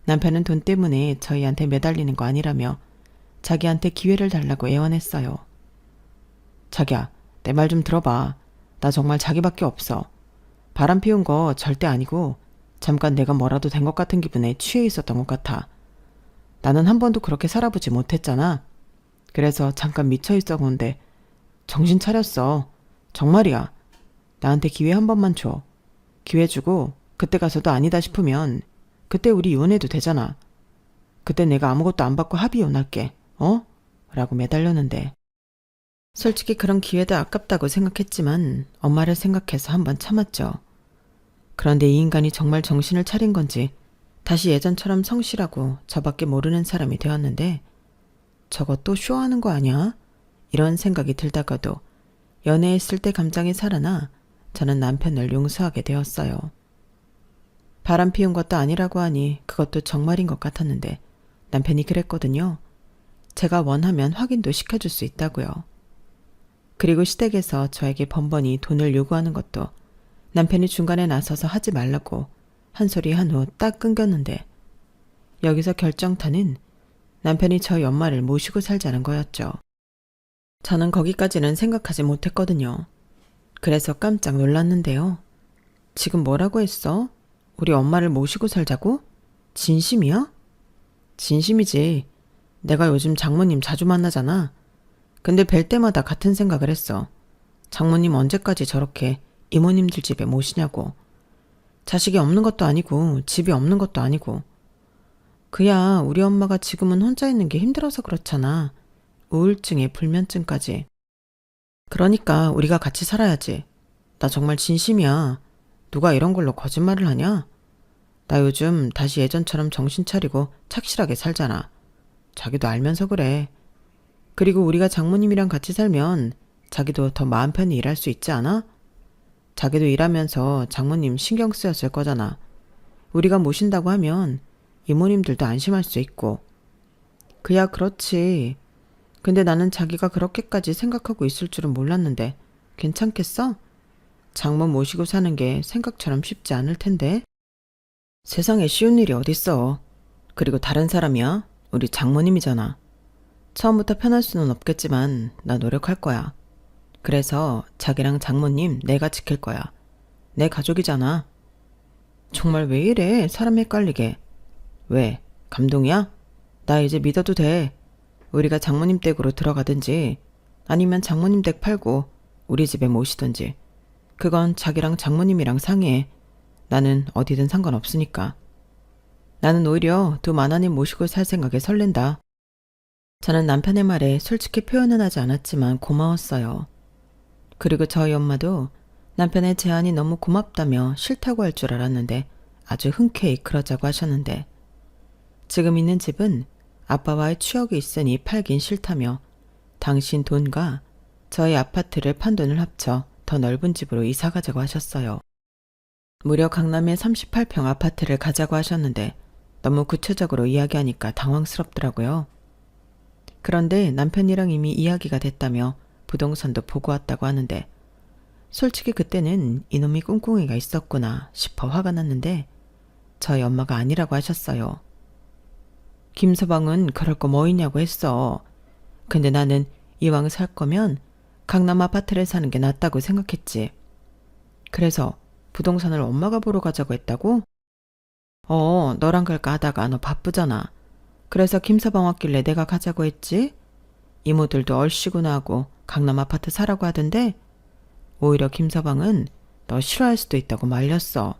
남편은 돈 때문에 저희한테 매달리는 거 아니라며 자기한테 기회를 달라고 애원했어요. 자기야, 내 말 좀 들어봐. 나 정말 자기밖에 없어. 바람 피운 거 절대 아니고 잠깐 내가 뭐라도 된 것 같은 기분에 취해 있었던 것 같아. 나는 한 번도 그렇게 살아보지 못했잖아. 그래서 잠깐 미쳐 있었는데 정신 차렸어. 정말이야. 나한테 기회 한 번만 줘. 기회 주고 그때 가서도 아니다 싶으면 그때 우리 이혼해도 되잖아. 그때 내가 아무것도 안 받고 합의 이혼할게. 어? 라고 매달렸는데 솔직히 그런 기회도 아깝다고 생각했지만 엄마를 생각해서 한번 참았죠. 그런데 이 인간이 정말 정신을 차린 건지 다시 예전처럼 성실하고 저밖에 모르는 사람이 되었는데 저거 또 쇼하는 거 아니야? 이런 생각이 들다가도 연애했을 때 감정이 살아나 저는 남편을 용서하게 되었어요. 바람 피운 것도 아니라고 하니 그것도 정말인 것 같았는데 남편이 그랬거든요. 제가 원하면 확인도 시켜줄 수 있다고요. 그리고 시댁에서 저에게 번번이 돈을 요구하는 것도 남편이 중간에 나서서 하지 말라고 한 소리 한 후 딱 끊겼는데 여기서 결정타는 남편이 저희 엄마를 모시고 살자는 거였죠. 저는 거기까지는 생각하지 못했거든요. 그래서 깜짝 놀랐는데요. 지금 뭐라고 했어? 우리 엄마를 모시고 살자고? 진심이야? 진심이지. 내가 요즘 장모님 자주 만나잖아. 근데 뵐 때마다 같은 생각을 했어. 장모님 언제까지 저렇게 이모님들 집에 모시냐고. 자식이 없는 것도 아니고 집이 없는 것도 아니고. 그야 우리 엄마가 지금은 혼자 있는 게 힘들어서 그렇잖아. 우울증에 불면증까지. 그러니까 우리가 같이 살아야지. 나 정말 진심이야. 누가 이런 걸로 거짓말을 하냐? 나 요즘 다시 예전처럼 정신 차리고 착실하게 살잖아. 자기도 알면서 그래. 그리고 우리가 장모님이랑 같이 살면 자기도 더 마음 편히 일할 수 있지 않아? 자기도 일하면서 장모님 신경 쓰였을 거잖아. 우리가 모신다고 하면 이모님들도 안심할 수 있고. 그야 그렇지. 근데 나는 자기가 그렇게까지 생각하고 있을 줄은 몰랐는데 괜찮겠어? 장모 모시고 사는 게 생각처럼 쉽지 않을 텐데. 세상에 쉬운 일이 어딨어. 그리고 다른 사람이야? 우리 장모님이잖아. 처음부터 편할 수는 없겠지만 나 노력할 거야. 그래서 자기랑 장모님 내가 지킬 거야. 내 가족이잖아. 정말 왜 이래? 사람 헷갈리게. 왜? 감동이야? 나 이제 믿어도 돼. 우리가 장모님 댁으로 들어가든지 아니면 장모님 댁 팔고 우리 집에 모시든지 그건 자기랑 장모님이랑 상의해. 나는 어디든 상관없으니까. 나는 오히려 두 만화님 모시고 살 생각에 설렌다. 저는 남편의 말에 솔직히 표현은 하지 않았지만 고마웠어요. 그리고 저희 엄마도 남편의 제안이 너무 고맙다며 싫다고 할 줄 알았는데 아주 흔쾌히 그러자고 하셨는데 지금 있는 집은 아빠와의 추억이 있으니 팔긴 싫다며 당신 돈과 저희 아파트를 판 돈을 합쳐 더 넓은 집으로 이사 가자고 하셨어요. 무려 강남의 38평 아파트를 가자고 하셨는데 너무 구체적으로 이야기하니까 당황스럽더라고요. 그런데 남편이랑 이미 이야기가 됐다며 부동산도 보고 왔다고 하는데 솔직히 그때는 이놈이 꿍꿍이가 있었구나 싶어 화가 났는데 저희 엄마가 아니라고 하셨어요. 김서방은 그럴 거 뭐 있냐고 했어. 근데 나는 이왕 살 거면 강남 아파트를 사는 게 낫다고 생각했지. 그래서 부동산을 엄마가 보러 가자고 했다고? 너랑 갈까 하다가 너 바쁘잖아. 그래서 김서방 왔길래 내가 가자고 했지. 이모들도 얼씨구나 하고 강남 아파트 사라고 하던데 오히려 김서방은 너 싫어할 수도 있다고 말렸어.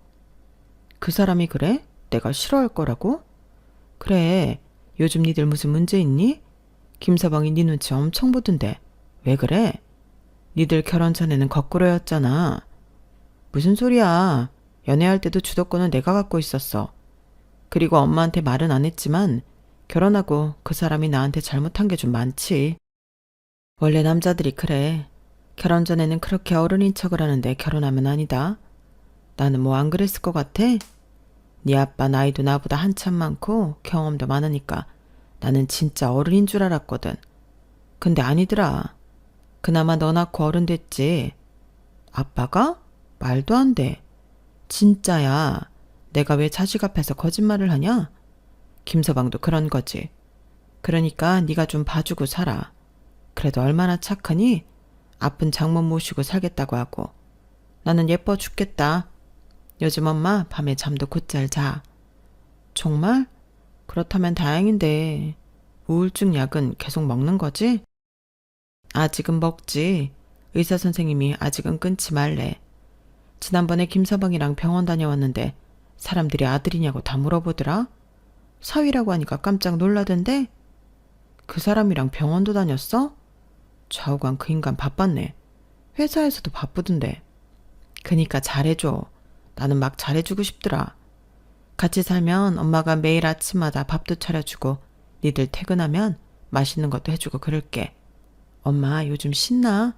그 사람이 그래? 내가 싫어할 거라고? 그래. 요즘 니들 무슨 문제 있니? 김서방이 니 눈치 엄청 보던데 왜 그래? 니들 결혼 전에는 거꾸로였잖아. 무슨 소리야. 연애할 때도 주도권은 내가 갖고 있었어. 그리고 엄마한테 말은 안 했지만 결혼하고 그 사람이 나한테 잘못한 게 좀 많지. 원래 남자들이 그래. 결혼 전에는 그렇게 어른인 척을 하는데 결혼하면 아니다. 나는 뭐 안 그랬을 것 같아? 네 아빠 나이도 나보다 한참 많고 경험도 많으니까 나는 진짜 어른인 줄 알았거든. 근데 아니더라. 그나마 너 낳고 어른 됐지. 아빠가? 말도 안 돼. 진짜야. 내가 왜 자식 앞에서 거짓말을 하냐? 김서방도 그런 거지. 그러니까 네가 좀 봐주고 살아. 그래도 얼마나 착하니? 아픈 장모 모시고 살겠다고 하고. 나는 예뻐 죽겠다. 요즘 엄마 밤에 잠도 곧잘 자. 정말? 그렇다면 다행인데 우울증 약은 계속 먹는 거지? 아직은 먹지. 의사 선생님이 아직은 끊지 말래. 지난번에 김서방이랑 병원 다녀왔는데 사람들이 아들이냐고 다 물어보더라. 사위라고 하니까 깜짝 놀라던데. 그 사람이랑 병원도 다녔어? 좌우간 그 인간 바빴네. 회사에서도 바쁘던데. 그니까 잘해줘. 나는 막 잘해주고 싶더라. 같이 살면 엄마가 매일 아침마다 밥도 차려주고 니들 퇴근하면 맛있는 것도 해주고 그럴게. 엄마 요즘 신나?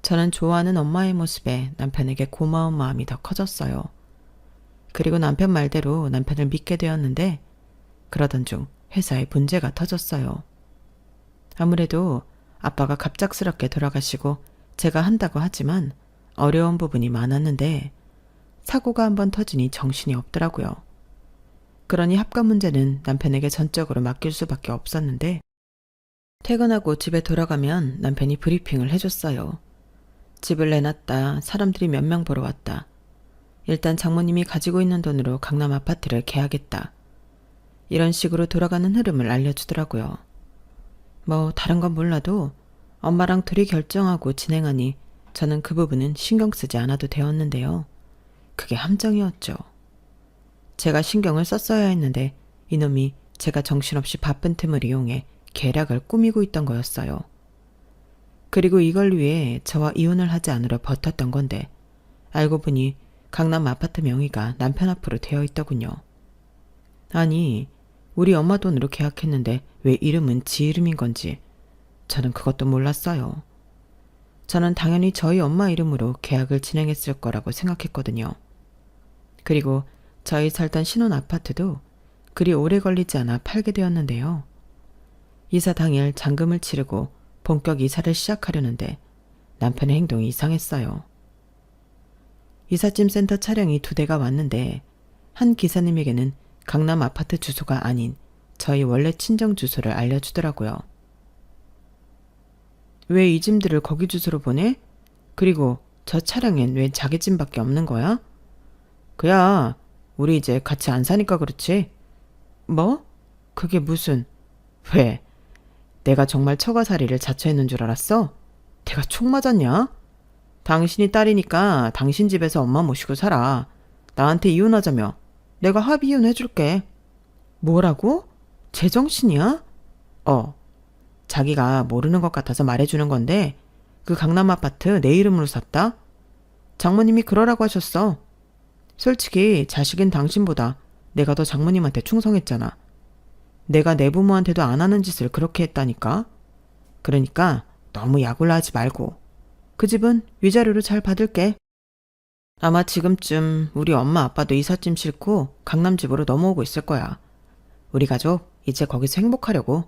저는 좋아하는 엄마의 모습에 남편에게 고마운 마음이 더 커졌어요. 그리고 남편 말대로 남편을 믿게 되었는데 그러던 중 회사에 문제가 터졌어요. 아무래도 아빠가 갑작스럽게 돌아가시고 제가 한다고 하지만 어려운 부분이 많았는데 사고가 한번 터지니 정신이 없더라고요. 그러니 합관 문제는 남편에게 전적으로 맡길 수밖에 없었는데 퇴근하고 집에 돌아가면 남편이 브리핑을 해줬어요. 집을 내놨다. 사람들이 몇 명 보러 왔다. 일단 장모님이 가지고 있는 돈으로 강남 아파트를 계약했다. 이런 식으로 돌아가는 흐름을 알려주더라고요. 뭐 다른 건 몰라도 엄마랑 둘이 결정하고 진행하니 저는 그 부분은 신경 쓰지 않아도 되었는데요. 그게 함정이었죠. 제가 신경을 썼어야 했는데 이놈이 제가 정신없이 바쁜 틈을 이용해 계략을 꾸미고 있던 거였어요. 그리고 이걸 위해 저와 이혼을 하지 않으려 버텼던 건데 알고 보니 강남 아파트 명의가 남편 앞으로 되어 있더군요. 아니, 우리 엄마 돈으로 계약했는데 왜 이름은 지 이름인 건지 저는 그것도 몰랐어요. 저는 당연히 저희 엄마 이름으로 계약을 진행했을 거라고 생각했거든요. 그리고 저희 살던 신혼 아파트도 그리 오래 걸리지 않아 팔게 되었는데요. 이사 당일 잔금을 치르고 본격 이사를 시작하려는데 남편의 행동이 이상했어요. 이삿짐 센터 차량이 2대가 왔는데 한 기사님에게는 강남 아파트 주소가 아닌 저희 원래 친정 주소를 알려주더라고요. 왜 이 짐들을 거기 주소로 보내? 그리고 저 차량엔 왜 자기 짐밖에 없는 거야? 그야 우리 이제 같이 안 사니까 그렇지. 뭐? 그게 무슨... 왜? 내가 정말 처가살이를 자처했는 줄 알았어? 내가 총 맞았냐? 당신이 딸이니까 당신 집에서 엄마 모시고 살아. 나한테 이혼하자며. 내가 합의 이혼해줄게. 뭐라고? 제정신이야? 자기가 모르는 것 같아서 말해주는 건데 그 강남 아파트 내 이름으로 샀다? 장모님이 그러라고 하셨어. 솔직히 자식인 당신보다 내가 더 장모님한테 충성했잖아. 내가 내 부모한테도 안 하는 짓을 그렇게 했다니까. 그러니까 너무 약올라 하지 말고 그 집은 위자료로 잘 받을게. 아마 지금쯤 우리 엄마 아빠도 이삿짐 싣고 강남 집으로 넘어오고 있을 거야. 우리 가족 이제 거기서 행복하려고.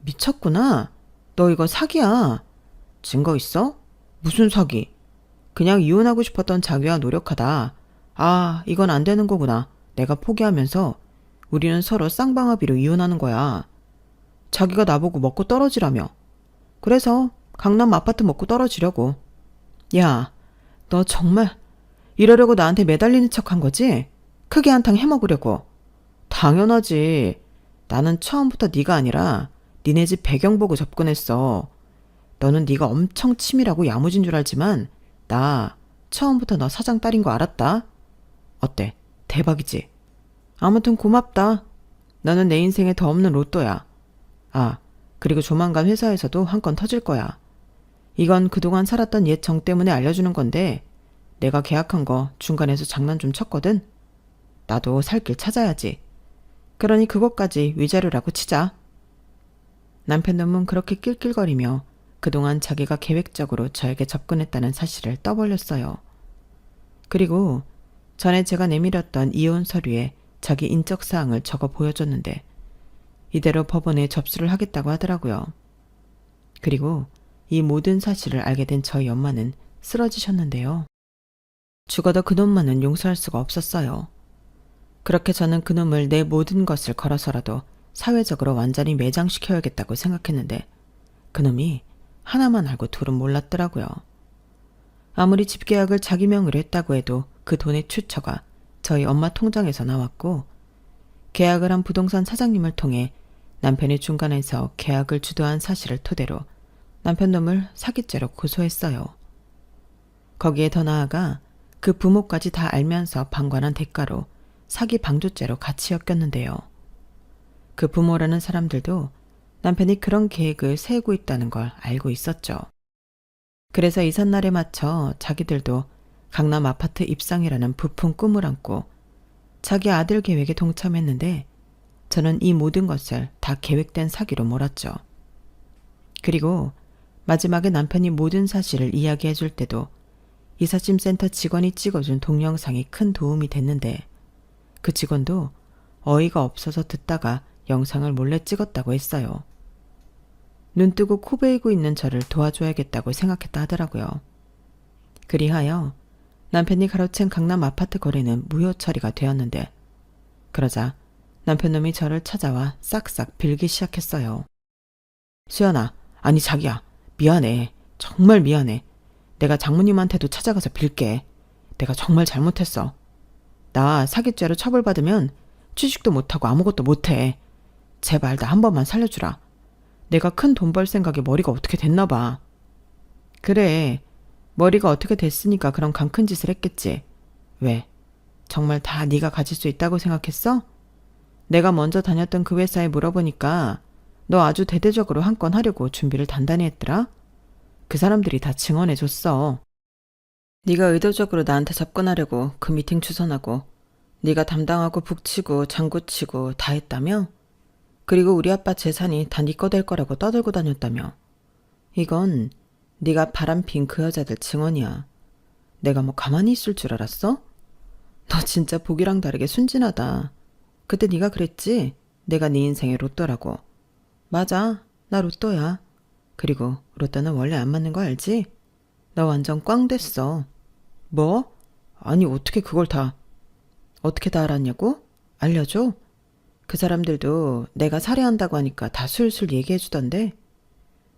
미쳤구나. 너 이거 사기야. 증거 있어? 무슨 사기? 그냥 이혼하고 싶었던 자기와 노력하다. 아, 이건 안 되는 거구나. 내가 포기하면서 우리는 서로 쌍방합의로 이혼하는 거야. 자기가 나보고 먹고 떨어지라며. 그래서 강남 아파트 먹고 떨어지려고. 야, 너 정말 이러려고 나한테 매달리는 척 한 거지? 크게 한탕 해먹으려고. 당연하지. 나는 처음부터 네가 아니라 니네 집 배경 보고 접근했어. 너는 네가 엄청 치밀하고 야무진 줄 알지만 나 처음부터 너 사장 딸인 거 알았다. 어때? 대박이지? 아무튼 고맙다. 너는 내 인생에 더 없는 로또야. 아, 그리고 조만간 회사에서도 한 건 터질 거야. 이건 그동안 살았던 옛 정 때문에 알려주는 건데 내가 계약한 거 중간에서 장난 좀 쳤거든. 나도 살 길 찾아야지. 그러니 그것까지 위자료라고 치자. 남편 놈은 그렇게 낄낄거리며 그동안 자기가 계획적으로 저에게 접근했다는 사실을 떠벌렸어요. 그리고 전에 제가 내밀었던 이혼 서류에 자기 인적사항을 적어 보여줬는데 이대로 법원에 접수를 하겠다고 하더라고요. 그리고 이 모든 사실을 알게 된 저희 엄마는 쓰러지셨는데요. 죽어도 그놈만은 용서할 수가 없었어요. 그렇게 저는 그놈을 내 모든 것을 걸어서라도 사회적으로 완전히 매장시켜야겠다고 생각했는데 그놈이 하나만 알고 둘은 몰랐더라고요. 아무리 집계약을 자기 명의로 했다고 해도 그 돈의 출처가 저희 엄마 통장에서 나왔고 계약을 한 부동산 사장님을 통해 남편이 중간에서 계약을 주도한 사실을 토대로 남편 놈을 사기죄로 고소했어요. 거기에 더 나아가 그 부모까지 다 알면서 방관한 대가로 사기 방조죄로 같이 엮였는데요. 그 부모라는 사람들도 남편이 그런 계획을 세우고 있다는 걸 알고 있었죠. 그래서 이삿날에 맞춰 자기들도 강남 아파트 입상이라는 부푼 꿈을 안고 자기 아들 계획에 동참했는데 저는 이 모든 것을 다 계획된 사기로 몰았죠. 그리고 마지막에 남편이 모든 사실을 이야기해 줄 때도 이삿짐센터 직원이 찍어준 동영상이 큰 도움이 됐는데 그 직원도 어이가 없어서 듣다가 영상을 몰래 찍었다고 했어요. 눈 뜨고 코 베이고 있는 저를 도와줘야겠다고 생각했다 하더라고요. 그리하여 남편이 가로챈 강남 아파트 거래는 무효 처리가 되었는데 그러자 남편놈이 저를 찾아와 싹싹 빌기 시작했어요. 수연아, 아니 자기야, 미안해. 정말 미안해. 내가 장모님한테도 찾아가서 빌게. 내가 정말 잘못했어. 나 사기죄로 처벌받으면 취직도 못하고 아무것도 못해. 제발 나 한 번만 살려주라. 내가 큰 돈 벌 생각에 머리가 어떻게 됐나 봐. 그래, 머리가 어떻게 됐으니까 그런 강 큰 짓을 했겠지. 왜? 정말 다 네가 가질 수 있다고 생각했어? 내가 먼저 다녔던 그 회사에 물어보니까 너 아주 대대적으로 한 건 하려고 준비를 단단히 했더라. 그 사람들이 다 증언해줬어. 네가 의도적으로 나한테 접근하려고 그 미팅 주선하고 네가 담당하고 북치고 장구치고 다 했다며? 그리고 우리 아빠 재산이 다 네 거 될 거라고 떠들고 다녔다며. 이건 네가 바람핀 그 여자들 증언이야. 내가 뭐 가만히 있을 줄 알았어? 너 진짜 보기랑 다르게 순진하다. 그때 네가 그랬지? 내가 네 인생의 로또라고. 맞아, 나 로또야. 그리고 로또는 원래 안 맞는 거 알지? 나 완전 꽝 됐어. 뭐? 아니 어떻게 그걸 다... 어떻게 다 알았냐고? 알려줘? 그 사람들도 내가 살해한다고 하니까 다 술술 얘기해주던데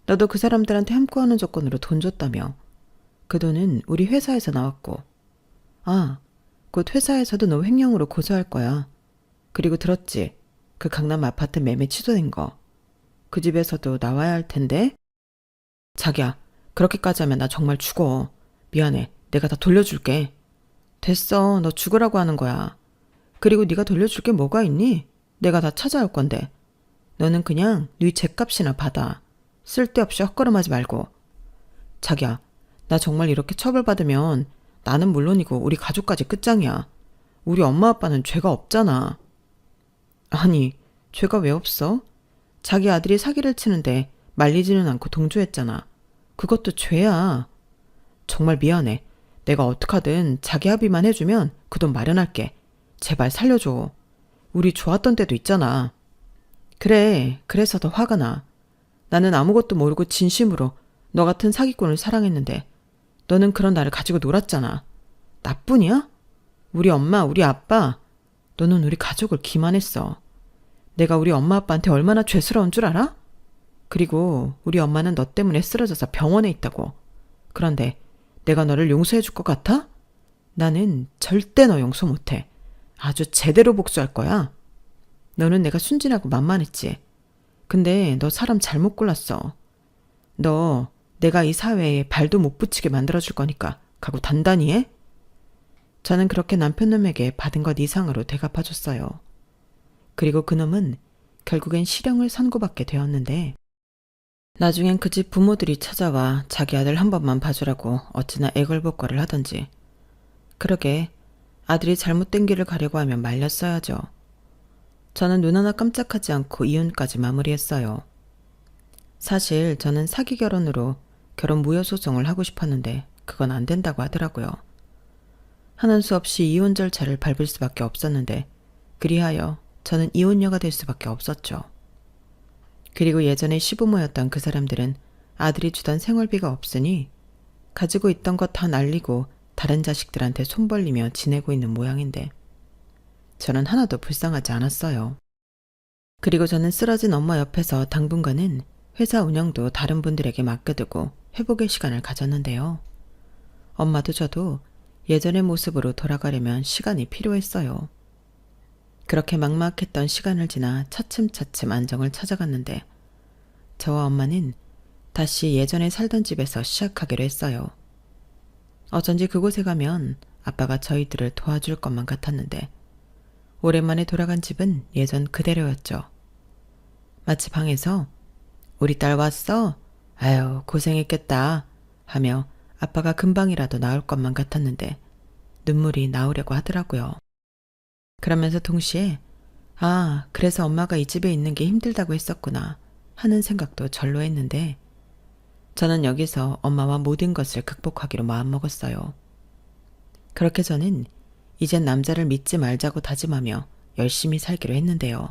너도 그 사람들한테 함구하는 조건으로 돈 줬다며. 그 돈은 우리 회사에서 나왔고 아, 곧 회사에서도 너 횡령으로 고소할 거야. 그리고 들었지? 그 강남 아파트 매매 취소된 거. 그 집에서도 나와야 할 텐데. 자기야, 그렇게까지 하면 나 정말 죽어. 미안해. 내가 다 돌려줄게. 됐어. 너 죽으라고 하는 거야. 그리고 네가 돌려줄 게 뭐가 있니? 내가 다 찾아올 건데. 너는 그냥 네 죗값이나 받아. 쓸데없이 헛걸음하지 말고. 자기야, 나 정말 이렇게 처벌받으면 나는 물론이고 우리 가족까지 끝장이야. 우리 엄마 아빠는 죄가 없잖아. 아니, 죄가 왜 없어? 자기 아들이 사기를 치는데 말리지는 않고 동조했잖아. 그것도 죄야. 정말 미안해. 내가 어떡하든 자기 합의만 해주면 그 돈 마련할게. 제발 살려줘. 우리 좋았던 때도 있잖아. 그래, 그래서 더 화가 나. 나는 아무것도 모르고 진심으로 너 같은 사기꾼을 사랑했는데 너는 그런 나를 가지고 놀았잖아. 나뿐이야? 우리 엄마, 우리 아빠, 너는 우리 가족을 기만했어. 내가 우리 엄마 아빠한테 얼마나 죄스러운 줄 알아? 그리고 우리 엄마는 너 때문에 쓰러져서 병원에 있다고. 그런데 내가 너를 용서해 줄 것 같아? 나는 절대 너 용서 못해. 아주 제대로 복수할 거야. 너는 내가 순진하고 만만했지. 근데 너 사람 잘못 골랐어. 너 내가 이 사회에 발도 못 붙이게 만들어줄 거니까 각오 단단히 해? 저는 그렇게 남편놈에게 받은 것 이상으로 대갚아줬어요. 그리고 그놈은 결국엔 실형을 선고받게 되었는데 나중엔 그 집 부모들이 찾아와 자기 아들 한 번만 봐주라고 어찌나 애걸복걸을 하던지. 그러게 아들이 잘못된 길을 가려고 하면 말렸어야죠. 저는 눈 하나 깜짝하지 않고 이혼까지 마무리했어요. 사실 저는 사기 결혼으로 결혼 무효 소송을 하고 싶었는데 그건 안 된다고 하더라고요. 하는 수 없이 이혼 절차를 밟을 수밖에 없었는데 그리하여 저는 이혼녀가 될 수밖에 없었죠. 그리고 예전에 시부모였던 그 사람들은 아들이 주던 생활비가 없으니 가지고 있던 것 다 날리고 다른 자식들한테 손 벌리며 지내고 있는 모양인데 저는 하나도 불쌍하지 않았어요. 그리고 저는 쓰러진 엄마 옆에서 당분간은 회사 운영도 다른 분들에게 맡겨두고 회복의 시간을 가졌는데요. 엄마도 저도 예전의 모습으로 돌아가려면 시간이 필요했어요. 그렇게 막막했던 시간을 지나 차츰차츰 안정을 찾아갔는데 저와 엄마는 다시 예전에 살던 집에서 시작하기로 했어요. 어쩐지 그곳에 가면 아빠가 저희들을 도와줄 것만 같았는데 오랜만에 돌아간 집은 예전 그대로였죠. 마치 방에서 우리 딸 왔어? 아유 고생했겠다 하며 아빠가 금방이라도 나올 것만 같았는데 눈물이 나오려고 하더라고요. 그러면서 동시에 아 그래서 엄마가 이 집에 있는 게 힘들다고 했었구나 하는 생각도 절로 했는데 저는 여기서 엄마와 모든 것을 극복하기로 마음먹었어요. 그렇게 저는 이젠 남자를 믿지 말자고 다짐하며 열심히 살기로 했는데요.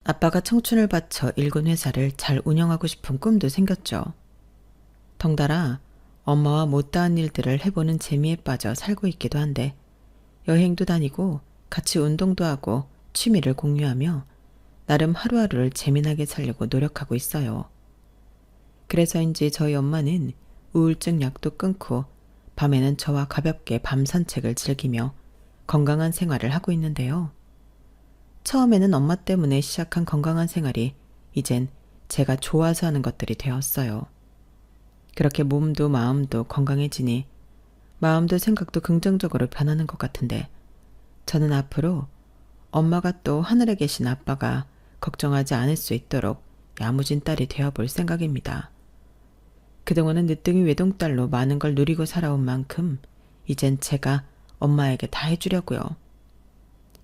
아빠가 청춘을 바쳐 일군 회사를 잘 운영하고 싶은 꿈도 생겼죠. 덩달아 엄마와 못다한 일들을 해보는 재미에 빠져 살고 있기도 한데 여행도 다니고 같이 운동도 하고 취미를 공유하며 나름 하루하루를 재미나게 살려고 노력하고 있어요. 그래서인지 저희 엄마는 우울증 약도 끊고 밤에는 저와 가볍게 밤 산책을 즐기며 건강한 생활을 하고 있는데요. 처음에는 엄마 때문에 시작한 건강한 생활이 이젠 제가 좋아서 하는 것들이 되었어요. 그렇게 몸도 마음도 건강해지니 마음도 생각도 긍정적으로 변하는 것 같은데 저는 앞으로 엄마가 또 하늘에 계신 아빠가 걱정하지 않을 수 있도록 야무진 딸이 되어볼 생각입니다. 그동안은 늦둥이 외동딸로 많은 걸 누리고 살아온 만큼 이젠 제가 엄마에게 다 해주려고요.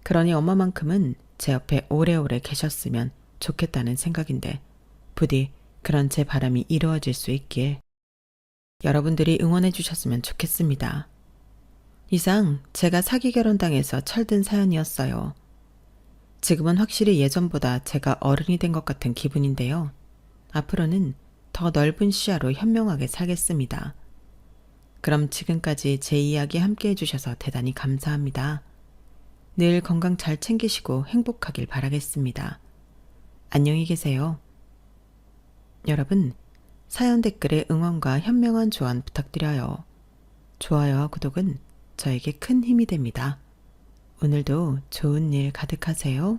그러니 엄마만큼은 제 옆에 오래오래 계셨으면 좋겠다는 생각인데 부디 그런 제 바람이 이루어질 수 있길 여러분들이 응원해 주셨으면 좋겠습니다. 이상 제가 사기 결혼당해서 철든 사연이었어요. 지금은 확실히 예전보다 제가 어른이 된 것 같은 기분인데요. 앞으로는 더 넓은 시야로 현명하게 살겠습니다. 그럼 지금까지 제 이야기 함께 해주셔서 대단히 감사합니다. 늘 건강 잘 챙기시고 행복하길 바라겠습니다. 안녕히 계세요. 여러분, 사연 댓글에 응원과 현명한 조언 부탁드려요. 좋아요와 구독은 저에게 큰 힘이 됩니다. 오늘도 좋은 일 가득하세요.